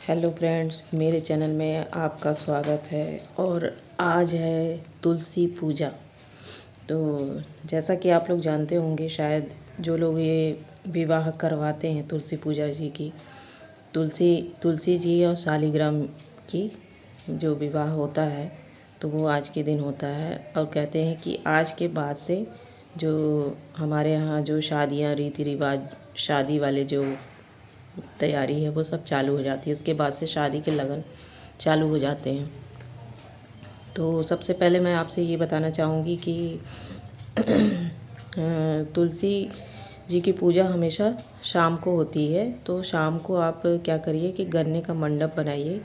Hello friends, मेरे channel में आपका स्वागत है। और आज है तुलसी पूजा। तो जैसा कि आप लोग जानते होंगे, शायद जो लोग ये विवाह करवाते हैं तुलसी पूजा जी की, तुलसी जी और शालिग्राम की जो विवाह होता है, तो वो आज के दिन होता है। और कहते हैं कि आज के बाद से जो हमारे यहाँ जो शादियाँ, रीति रिवाज, शादी वाले जो तैयारी है वो सब चालू हो जाती है। उसके बाद से शादी के लगन चालू हो जाते हैं। तो सबसे पहले मैं आपसे ये बताना चाहूँगी कि तुलसी जी की पूजा हमेशा शाम को होती है। तो शाम को आप क्या करिए कि गन्ने का मंडप बनाइए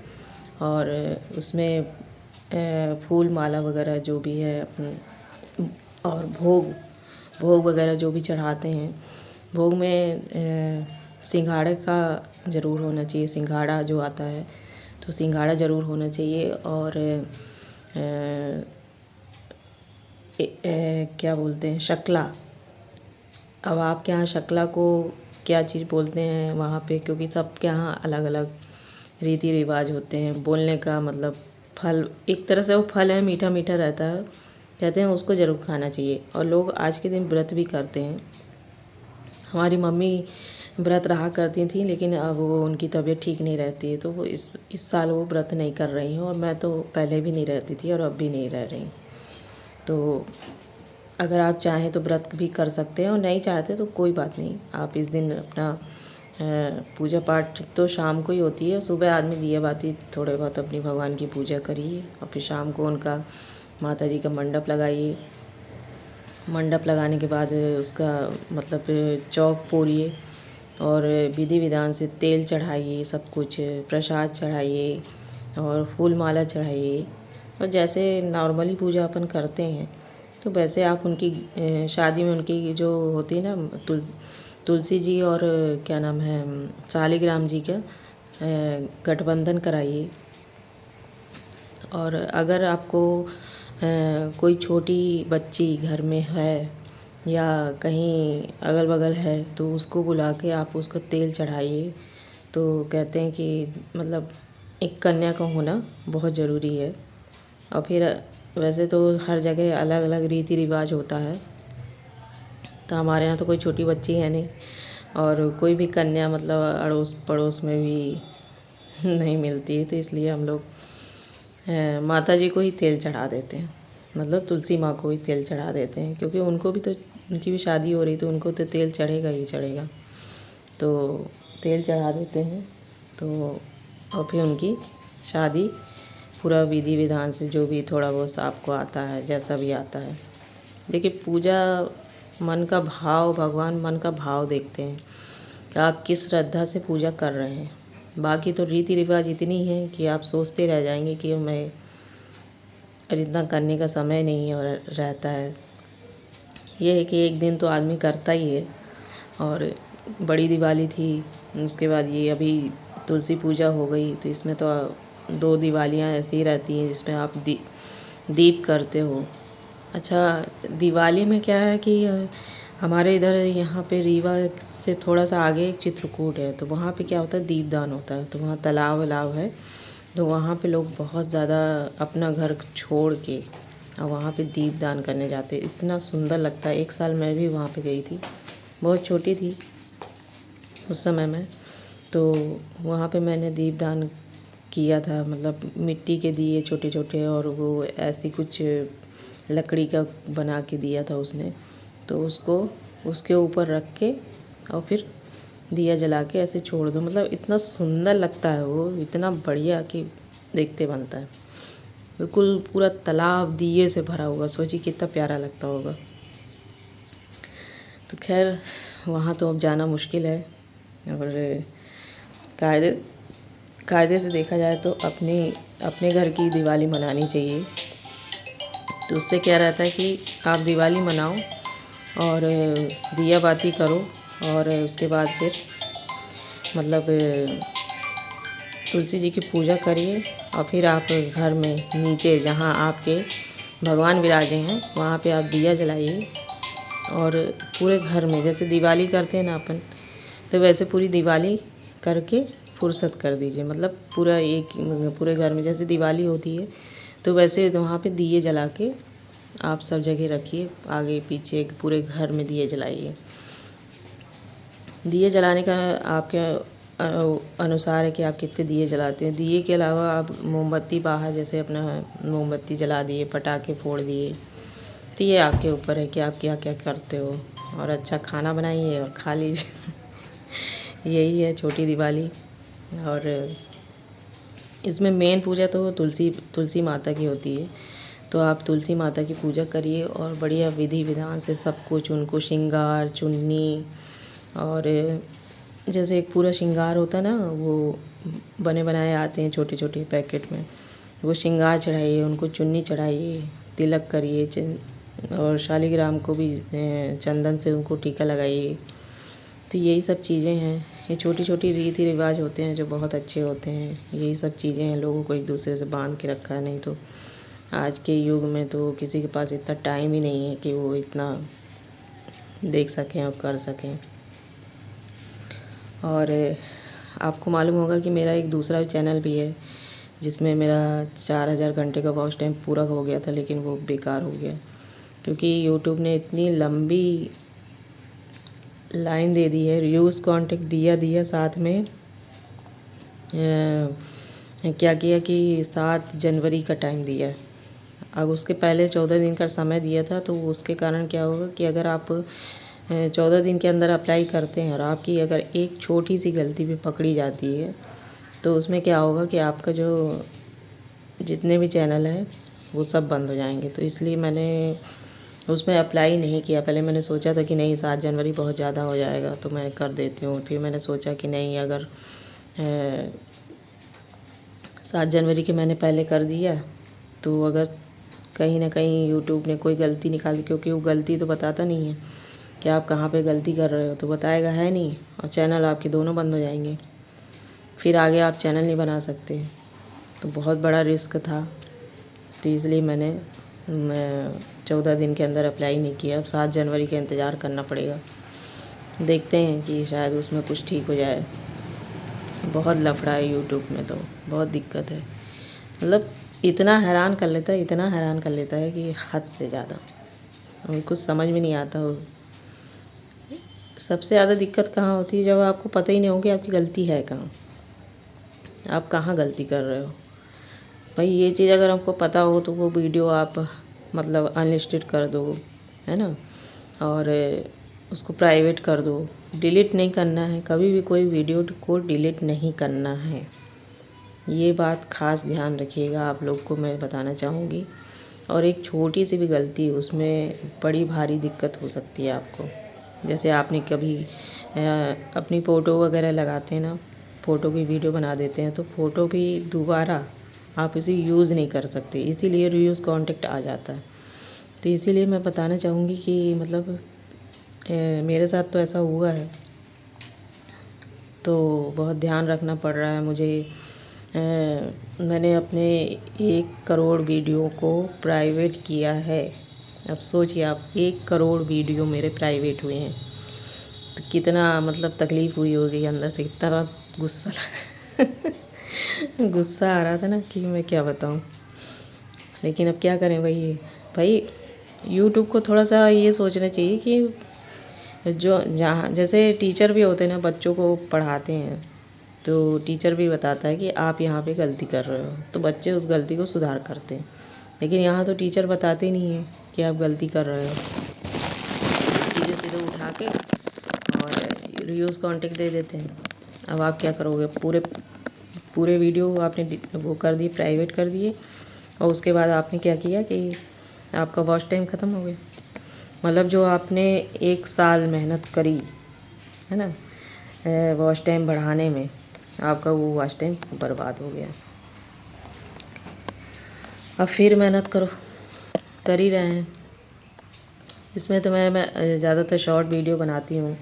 और उसमें फूल माला वगैरह जो भी है और भोग वगैरह जो भी चढ़ाते हैं, भोग में सिंघाड़े का ज़रूर होना चाहिए। सिंघाड़ा जो आता है तो सिंघाड़ा ज़रूर होना चाहिए। और क्या बोलते हैं, शक्ला। अब आपके यहाँ शक्ला को क्या चीज़ बोलते हैं वहाँ पे, क्योंकि सबके यहाँ अलग अलग रीति रिवाज होते हैं। बोलने का मतलब फल, एक तरह से वो फल है, मीठा मीठा रहता है, कहते हैं उसको ज़रूर खाना चाहिए। और लोग आज के दिन व्रत भी करते हैं। हमारी मम्मी व्रत रहा करती थी, लेकिन अब वो उनकी तबीयत ठीक नहीं रहती है, तो वो इस साल वो व्रत नहीं कर रही हैं। और मैं तो पहले भी नहीं रहती थी और अब भी नहीं रह रही। तो अगर आप चाहें तो व्रत भी कर सकते हैं, और नहीं चाहते तो कोई बात नहीं। आप इस दिन अपना पूजा पाठ तो शाम को ही होती है। सुबह आदमी दिया बाती थोड़े बहुत अपनी भगवान की पूजा करिए, और फिर शाम को उनका माता जी का मंडप लगाइए। मंडप लगाने के बाद उसका मतलब चौक पोड़िए और विधि विधान से तेल चढ़ाइए, सब कुछ प्रसाद चढ़ाइए और फूल माला चढ़ाइए। और जैसे नॉर्मली पूजा अपन करते हैं तो वैसे आप उनकी शादी में उनकी जो होती है ना, तुलसी जी और क्या नाम है, शालिग्राम जी का गठबंधन कराइए। और अगर आपको कोई छोटी बच्ची घर में है या कहीं अगल बगल है तो उसको बुला के आप उसको तेल चढ़ाइए। तो कहते हैं कि मतलब एक कन्या का होना बहुत ज़रूरी है। और फिर वैसे तो हर जगह अलग अलग रीति रिवाज होता है, तो हमारे यहाँ तो कोई छोटी बच्ची है नहीं, और कोई भी कन्या मतलब अड़ोस पड़ोस में भी नहीं मिलती है। तो इसलिए हम लोग माता जी को ही तेल चढ़ा देते हैं, मतलब तुलसी माँ को ही तेल चढ़ा देते हैं, क्योंकि उनको भी तो, उनकी भी शादी हो रही, तो उनको तो तेल चढ़ेगा ही चढ़ेगा। तो तेल चढ़ा देते हैं। तो और फिर उनकी शादी पूरा विधि विधान से, जो भी थोड़ा बहुत आपको आता है, जैसा भी आता है। देखिए, पूजा मन का भाव, भगवान मन का भाव देखते हैं कि आप किस श्रद्धा से पूजा कर रहे हैं। बाकी तो रीति रिवाज इतनी है कि आप सोचते रह जाएंगे कि मैं, और इतना करने का समय नहीं है और रहता है। ये है कि एक दिन तो आदमी करता ही है। और बड़ी दिवाली थी, उसके बाद ये अभी तुलसी पूजा हो गई, तो इसमें तो 2 दिवालियाँ ऐसी ही रहती हैं जिसमें आप दीप करते हो। अच्छा, दिवाली में क्या है कि हमारे इधर यहाँ पे रीवा से थोड़ा सा आगे एक चित्रकूट है, तो वहाँ पे क्या होता है, दीपदान होता है। तो वहाँ तालाब वलाब है, तो वहाँ पे लोग बहुत ज़्यादा अपना घर छोड़ के और वहाँ पे दीपदान करने जाते हैं। इतना सुंदर लगता है। एक साल मैं भी वहाँ पे गई थी, बहुत छोटी थी उस समय में। तो वहाँ पे मैंने दीपदान किया था, मतलब मिट्टी के दिए छोटे छोटे, और वो ऐसी कुछ लकड़ी का बना के दिया था उसने। तो उसको उसके ऊपर रख के और फिर दिया जला के ऐसे छोड़ दो, मतलब इतना सुंदर लगता है वो, इतना बढ़िया कि देखते बनता है। बिल्कुल पूरा तालाब दिए से भरा हुआ, सोचिए कितना प्यारा लगता होगा। तो खैर, वहाँ तो अब जाना मुश्किल है। और कायदे से देखा जाए तो अपने घर की दिवाली मनानी चाहिए। तो उससे क्या रहता है कि आप दिवाली मनाओ और दिया बाती करो, और उसके बाद फिर मतलब तुलसी जी की पूजा करिए। और फिर आप घर में नीचे जहाँ आपके भगवान विराजे हैं वहाँ पे आप दिया जलाइए। और पूरे घर में जैसे दिवाली करते हैं ना अपन, तो वैसे पूरी दिवाली करके फुर्सत कर दीजिए। मतलब पूरे घर में जैसे दिवाली होती है तो वैसे वहाँ पे दिए जला के आप सब जगह रखिए, आगे पीछे पूरे घर में दिए जलाइए। दिए जलाने का आपके अनुसार है कि आप कितने दिए जलाते हैं। दिए के अलावा आप मोमबत्ती बाहर जैसे अपना मोमबत्ती जला दिए, पटाखे फोड़ दिए, तो ये आपके ऊपर है कि आप क्या क्या करते हो। और अच्छा खाना बनाइए और खा लीजिए। यही है छोटी दिवाली। और इसमें मेन पूजा तो तुलसी माता की होती है, तो आप तुलसी माता की पूजा करिए और बढ़िया विधि विधान से सब कुछ उनको श्रृंगार, चुन्नी, और जैसे एक पूरा श्रृंगार होता है ना, वो बने बनाए आते हैं छोटे छोटे पैकेट में, वो श्रृंगार चढ़ाइए, उनको चुन्नी चढ़ाइए, तिलक करिए, और शालिग्राम को भी चंदन से उनको टीका लगाइए। तो यही सब चीज़ें हैं, ये छोटी छोटी रीति रिवाज होते हैं जो बहुत अच्छे होते हैं। यही सब चीज़ें हैं, लोगों को एक दूसरे से बांध के रखा है। नहीं तो आज के युग में तो किसी के पास इतना टाइम ही नहीं है कि वो इतना देख सकें और कर सकें। और आपको मालूम होगा कि मेरा एक दूसरा चैनल भी है जिसमें मेरा 4000 घंटे का वॉच टाइम पूरा हो गया था, लेकिन वो बेकार हो गया क्योंकि यूट्यूब ने इतनी लंबी लाइन दे दी है, रिव्यूज़ कॉन्टेक्ट दिया साथ में क्या किया कि 7 जनवरी का टाइम दिया। अब उसके पहले 14 दिन का समय दिया था, तो उसके कारण क्या होगा कि अगर आप 14 दिन के अंदर अप्लाई करते हैं और आपकी अगर एक छोटी सी गलती भी पकड़ी जाती है तो उसमें क्या होगा कि आपका जो जितने भी चैनल हैं वो सब बंद हो जाएंगे। तो इसलिए मैंने उसमें अप्लाई नहीं किया। पहले मैंने सोचा था कि नहीं 7 जनवरी बहुत ज़्यादा हो जाएगा तो मैं कर देती हूँ, फिर मैंने सोचा कि नहीं, अगर 7 जनवरी के मैंने पहले कर दिया तो अगर कहीं ना कहीं यूट्यूब ने कोई गलती निकाली, क्योंकि वो गलती तो बताता नहीं है कि आप कहाँ पे गलती कर रहे हो, तो बताएगा है नहीं, और चैनल आपके दोनों बंद हो जाएंगे, फिर आगे आप चैनल नहीं बना सकते। तो बहुत बड़ा रिस्क था, तो इसलिए मैं 14 दिन के अंदर अप्लाई नहीं किया। अब 7 जनवरी का इंतज़ार करना पड़ेगा, देखते हैं कि शायद उसमें कुछ ठीक हो जाए। बहुत लफड़ा है यूट्यूब में, तो बहुत दिक्कत है। मतलब इतना हैरान कर लेता है कि हद से ज़्यादा, और कुछ समझ में नहीं आता। सबसे ज़्यादा दिक्कत कहाँ होती है, जब आपको पता ही नहीं हो कि आपकी गलती है कहाँ, आप कहाँ गलती कर रहे हो। भाई ये चीज़ अगर आपको पता हो तो वो वीडियो आप मतलब अनलिस्टेड कर दो, है ना, और उसको प्राइवेट कर दो। डिलीट नहीं करना है, कभी भी कोई वीडियो को डिलीट नहीं करना है। ये बात खास ध्यान रखिएगा, आप लोग को मैं बताना चाहूँगी। और एक छोटी सी भी गलती, उसमें बड़ी भारी दिक्कत हो सकती है आपको। जैसे आपने कभी अपनी फ़ोटो वगैरह लगाते हैं ना, फ़ोटो की वीडियो बना देते हैं, तो फ़ोटो भी दोबारा आप इसे यूज़ नहीं कर सकते, इसीलिए रीयूज़ कॉन्टेक्ट आ जाता है। तो इसीलिए मैं बताना चाहूँगी कि मतलब मेरे साथ तो ऐसा हुआ है, तो बहुत ध्यान रखना पड़ रहा है मुझे। मैंने अपने 1 करोड़ वीडियो को प्राइवेट किया है। अब सोचिए आप, 1 करोड़ वीडियो मेरे प्राइवेट हुए हैं, तो कितना मतलब तकलीफ़ हुई होगी अंदर से, कितना गुस्सा गुस्सा आ रहा था ना कि मैं क्या बताऊं। लेकिन अब क्या करें भाई यूट्यूब को थोड़ा सा ये सोचना चाहिए कि जो जहाँ जैसे टीचर भी होते हैं ना, बच्चों को पढ़ाते हैं, तो टीचर भी बताता है कि आप यहाँ पे गलती कर रहे हो, तो बच्चे उस गलती को सुधार करते हैं। लेकिन यहाँ तो टीचर बताते नहीं हैं कि आप गलती कर रहे हो, सीधे सीधे उठा के और रीयूज़ कॉन्टेक्ट दे देते हैं। अब आप क्या करोगे, पूरे वीडियो आपने वो कर दिए, प्राइवेट कर दिए, और उसके बाद आपने क्या किया कि आपका वॉच टाइम ख़त्म हो गया। मतलब जो आपने 1 साल मेहनत करी है ना वॉच टाइम बढ़ाने में, आपका वो वॉच टाइम बर्बाद हो गया। अब फिर मेहनत कर ही रहे हैं। इसमें तो मैं ज़्यादातर शॉर्ट वीडियो बनाती हूँ,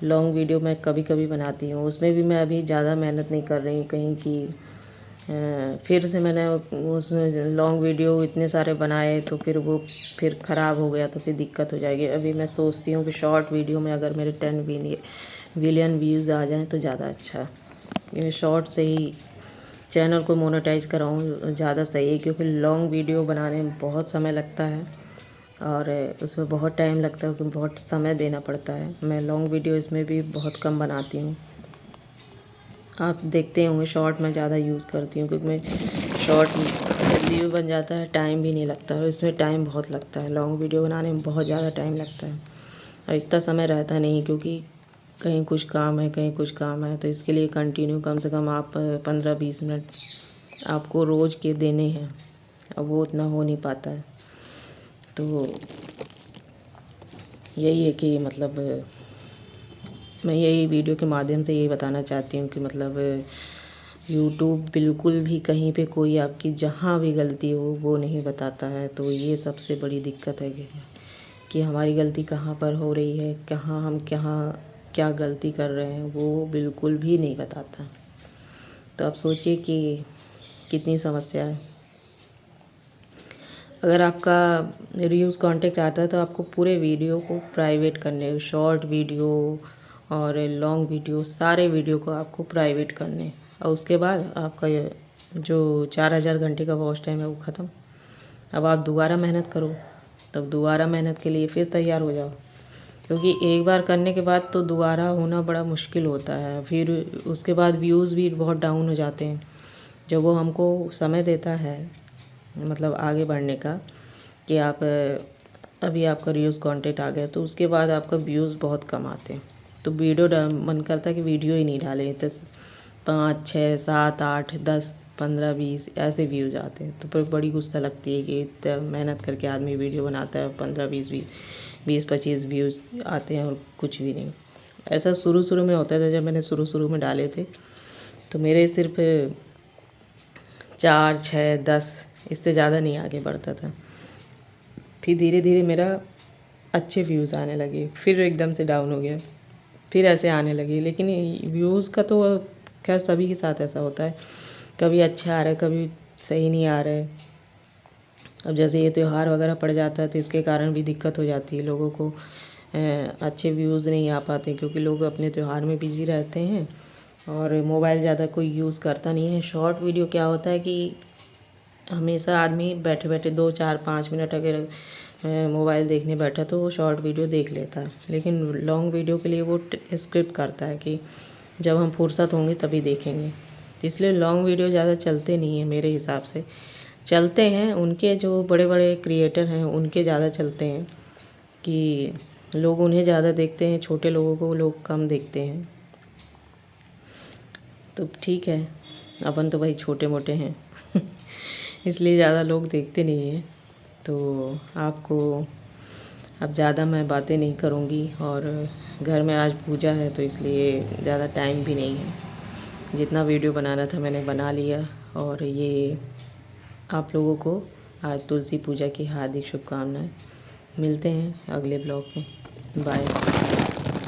लॉन्ग वीडियो मैं कभी कभी बनाती हूँ, उसमें भी मैं अभी ज़्यादा मेहनत नहीं कर रही कहीं की। फिर से मैंने उसमें लॉन्ग वीडियो इतने सारे बनाए तो फिर ख़राब हो गया, तो फिर दिक्कत हो जाएगी। अभी मैं सोचती हूँ कि शॉर्ट वीडियो में अगर मेरे 10 बिलियन व्यूज़ आ जाएँ तो ज़्यादा अच्छा। शॉर्ट से ही चैनल को मोनेटाइज कराऊँ ज़्यादा सही है, क्योंकि लॉन्ग वीडियो बनाने में बहुत समय लगता है और उसमें बहुत टाइम लगता है, उसमें बहुत समय देना पड़ता है। मैं लॉन्ग वीडियो इसमें भी बहुत कम बनाती हूँ। आप देखते होंगे शॉर्ट मैं ज़्यादा यूज़ करती हूँ, क्योंकि मैं शॉर्ट जल्दी भी बन जाता है, टाइम भी नहीं लगता है। इसमें टाइम बहुत लगता है, लॉन्ग वीडियो बनाने में बहुत ज़्यादा टाइम लगता है और इतना समय रहता नहीं, क्योंकि कहीं कुछ काम है कहीं कुछ काम है। तो इसके लिए कंटिन्यू कम से कम आप 15-20 मिनट आपको रोज़ के देने हैं, अब वो उतना हो नहीं पाता है। तो यही है कि मतलब मैं यही वीडियो के माध्यम से यही बताना चाहती हूँ कि मतलब यूट्यूब बिल्कुल भी कहीं पे कोई आपकी जहाँ भी गलती हो वो नहीं बताता है। तो ये सबसे बड़ी दिक्कत है कि हमारी गलती कहाँ पर हो रही है, हम क्या गलती कर रहे हैं, वो बिल्कुल भी नहीं बताता। तो आप सोचिए कि कितनी समस्या है। अगर आपका रीयूज़ कॉन्टेक्ट आता है तो आपको पूरे वीडियो को प्राइवेट करने, शॉर्ट वीडियो और लॉन्ग वीडियो, सारे वीडियो को आपको प्राइवेट करने, और उसके बाद आपका ये जो 4000 घंटे का वॉच टाइम है वो ख़त्म। अब आप दोबारा मेहनत करो, तब दोबारा मेहनत के लिए फिर तैयार हो जाओ, क्योंकि एक बार करने के बाद तो दोबारा होना बड़ा मुश्किल होता है। फिर उसके बाद व्यूज़ भी बहुत डाउन हो जाते हैं। जब वो हमको समय देता है मतलब आगे बढ़ने का, कि आप अभी आपका रीयूज़ कंटेंट आ गया तो उसके बाद आपका व्यूज़ बहुत कम आते हैं, तो मन करता है कि वीडियो ही नहीं डालें। तो 5, 6, 7, 8, 10, 15, 20 ऐसे व्यूज़ आते हैं। तो फिर बड़ी गुस्सा लगती है कि इतना मेहनत करके आदमी वीडियो बनाता है, 15, 20, 25 व्यूज़ आते हैं और कुछ भी नहीं। ऐसा शुरू में होता था, जब मैंने शुरू में डाले थे तो मेरे सिर्फ 4, 6, 10 इससे ज़्यादा नहीं आगे बढ़ता था। फिर धीरे धीरे मेरा अच्छे व्यूज़ आने लगे, फिर एकदम से डाउन हो गया, फिर ऐसे आने लगे। लेकिन व्यूज़ का तो खैर सभी के साथ ऐसा होता है, कभी अच्छा आ रहा है कभी सही नहीं आ रहा है। अब जैसे ये त्यौहार वगैरह पड़ जाता है तो इसके कारण भी दिक्कत हो जाती है, लोगों को अच्छे व्यूज़ नहीं आ पाते, क्योंकि लोग अपने त्यौहार में बिज़ी रहते हैं और मोबाइल ज़्यादा कोई यूज़ करता नहीं है। शॉर्ट वीडियो क्या होता है कि हमेशा आदमी बैठे बैठे 2, 4, 5 मिनट अगर मोबाइल देखने बैठा तो वो शॉर्ट वीडियो देख लेता है, लेकिन लॉन्ग वीडियो के लिए वो स्क्रिप्ट करता है कि जब हम फुर्सत होंगे तभी देखेंगे। तो इसलिए लॉन्ग वीडियो ज़्यादा चलते नहीं हैं मेरे हिसाब से। चलते हैं उनके जो बड़े बड़े क्रिएटर हैं उनके ज़्यादा चलते हैं, कि लोग उन्हें ज़्यादा देखते हैं, छोटे लोगों को लोग कम देखते हैं। तो ठीक है, अपन तो भाई छोटे मोटे हैं इसलिए ज़्यादा लोग देखते नहीं हैं। तो आपको अब ज़्यादा मैं बातें नहीं करूँगी, और घर में आज पूजा है तो इसलिए ज़्यादा टाइम भी नहीं है। जितना वीडियो बनाना था मैंने बना लिया, और ये आप लोगों को आज तुलसी पूजा की हार्दिक शुभकामनाएं। मिलते हैं अगले ब्लॉग में, बाय।